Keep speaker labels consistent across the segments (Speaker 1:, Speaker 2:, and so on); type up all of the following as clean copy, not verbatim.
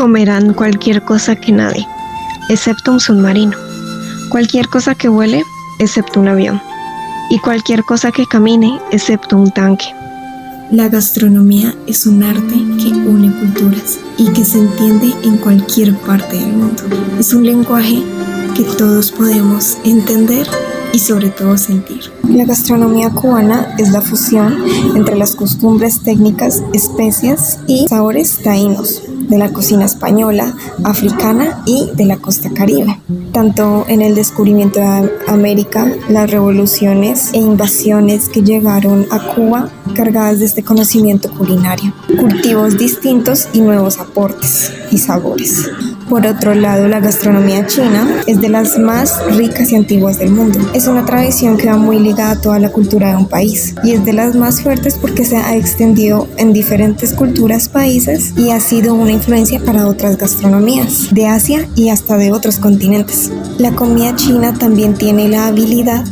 Speaker 1: Comerán cualquier cosa que nade, excepto un submarino, cualquier cosa que vuele, excepto un avión, y cualquier cosa que camine, excepto un tanque.
Speaker 2: La gastronomía es un arte que une culturas y que se entiende en cualquier parte del mundo. Es un lenguaje que todos podemos entender y sobre todo sentir. La gastronomía cubana es la fusión entre las costumbres técnicas, especias y sabores taínos de la cocina española, africana y de la costa caribe. Tanto en el descubrimiento de América, las revoluciones e invasiones que llegaron a Cuba cargadas de este conocimiento culinario, cultivos distintos y nuevos aportes y sabores. Por otro lado, la gastronomía china es de las más ricas y antiguas del mundo. Es una tradición que va muy ligada a toda la cultura de un país y es de las más fuertes porque se ha extendido en diferentes culturas, países y ha sido una influencia para otras gastronomías de Asia y hasta de otros continentes. La comida china también tiene la habilidad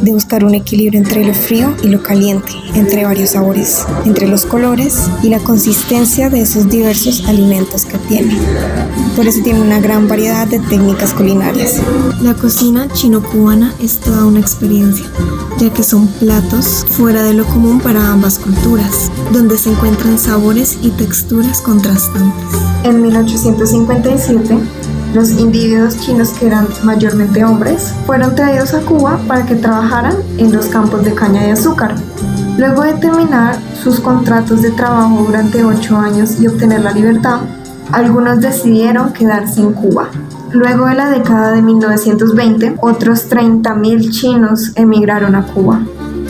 Speaker 2: de buscar un equilibrio entre lo frío y lo caliente, entre varios sabores, entre los colores y la consistencia de esos diversos alimentos que tiene. Por eso tiene una gran variedad de técnicas culinarias. La cocina chino-cubana es toda una experiencia, ya que son platos fuera de lo común para ambas culturas, donde se encuentran sabores y texturas contrastantes.
Speaker 3: En 1857, los individuos chinos, que eran mayormente hombres, fueron traídos a Cuba para que trabajaran en los campos de caña de azúcar. Luego de terminar sus contratos de trabajo durante 8 años y obtener la libertad, algunos decidieron quedarse en Cuba. Luego de la década de 1920, otros 30.000 chinos emigraron a Cuba.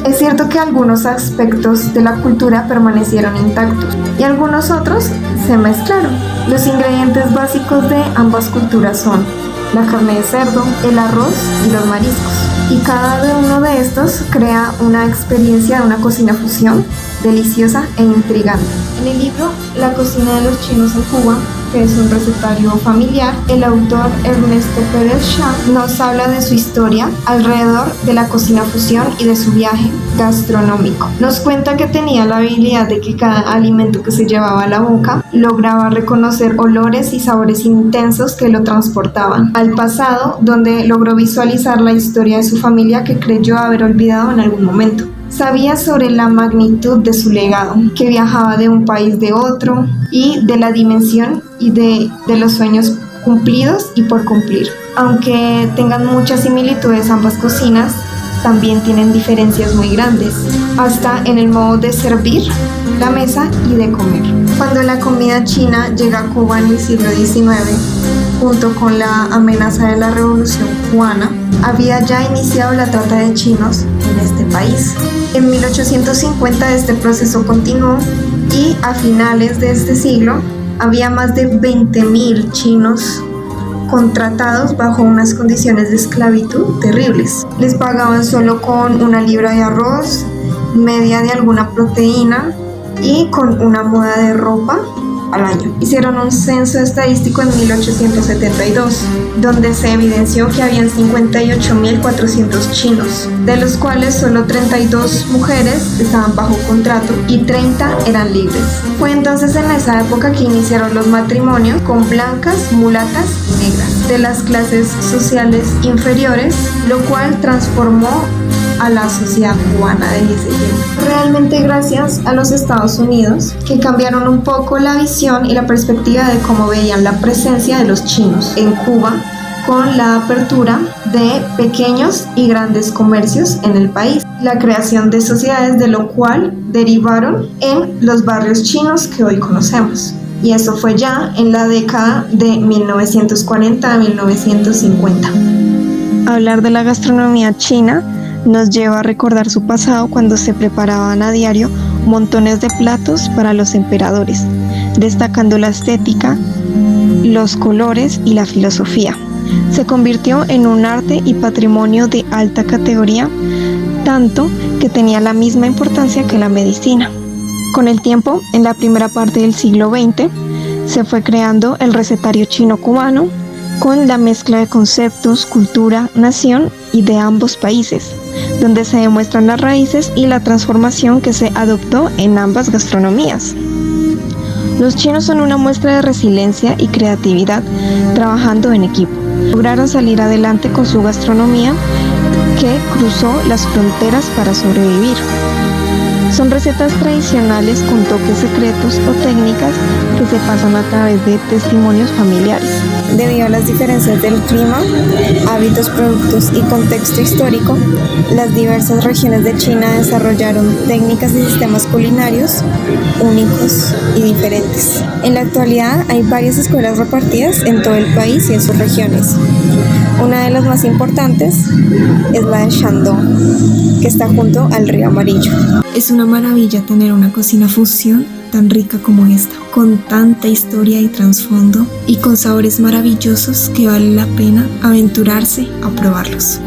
Speaker 3: Es cierto que algunos aspectos de la cultura permanecieron intactos y algunos otros se mezclaron. Los ingredientes básicos de ambas culturas son la carne de cerdo, el arroz y los mariscos. Y cada uno de estos crea una experiencia de una cocina fusión deliciosa e intrigante. En el libro La cocina de los chinos en Cuba, que es un recetario familiar, el autor Ernesto Pérez Shah nos habla de su historia alrededor de la cocina fusión y de su viaje gastronómico. Nos cuenta que tenía la habilidad de que cada alimento que se llevaba a la boca lograba reconocer olores y sabores intensos que lo transportaban al pasado, donde logró visualizar la historia de su familia que creyó haber olvidado en algún momento. Sabía sobre la magnitud de su legado, que viajaba de un país de otro y de la dimensión y de los sueños cumplidos y por cumplir. Aunque tengan muchas similitudes ambas cocinas, también tienen diferencias muy grandes, hasta en el modo de servir la mesa y de comer. Cuando la comida china llega a Cuba en el siglo XIX, junto con la amenaza de la Revolución Cubana, había ya iniciado la trata de chinos en este país. En 1850 este proceso continuó y a finales de este siglo había más de 20.000 chinos contratados bajo unas condiciones de esclavitud terribles. Les pagaban solo con 1 libra de arroz, media de alguna proteína y con una muda de ropa al año. Hicieron un censo estadístico en 1872, donde se evidenció que habían 58.400 chinos, de los cuales solo 32 mujeres estaban bajo contrato y 30 eran libres. Fue entonces en esa época que iniciaron los matrimonios con blancas, mulatas y negras, de las clases sociales inferiores, lo cual transformó a la sociedad cubana de ese tiempo. Realmente gracias a los Estados Unidos, que cambiaron un poco la visión y la perspectiva de cómo veían la presencia de los chinos en Cuba, con la apertura de pequeños y grandes comercios en el país, la creación de sociedades, de lo cual derivaron en los barrios chinos que hoy conocemos. Y eso fue ya en la década de 1940 a 1950.
Speaker 1: Hablar de la gastronomía china nos lleva a recordar su pasado cuando se preparaban a diario montones de platos para los emperadores, destacando la estética, los colores y la filosofía. Se convirtió en un arte y patrimonio de alta categoría, tanto que tenía la misma importancia que la medicina. Con el tiempo, en la primera parte del siglo XX, se fue creando el recetario chino-cubano, con la mezcla de conceptos, cultura, nación y de ambos países, donde se demuestran las raíces y la transformación que se adoptó en ambas gastronomías. Los chinos son una muestra de resiliencia y creatividad trabajando en equipo. Lograron salir adelante con su gastronomía que cruzó las fronteras para sobrevivir. Son recetas tradicionales con toques secretos o técnicas que se pasan a través de testimonios familiares.
Speaker 2: Debido a las diferencias del clima, hábitos, productos y contexto histórico, las diversas regiones de China desarrollaron técnicas y sistemas culinarios únicos y diferentes. En la actualidad hay varias escuelas repartidas en todo el país y en sus regiones. Una de las más importantes es la de Shandong, que está junto al río Amarillo. Es una maravilla tener una cocina fusión tan rica como esta, con tanta historia y trasfondo y con sabores maravillosos que vale la pena aventurarse a probarlos.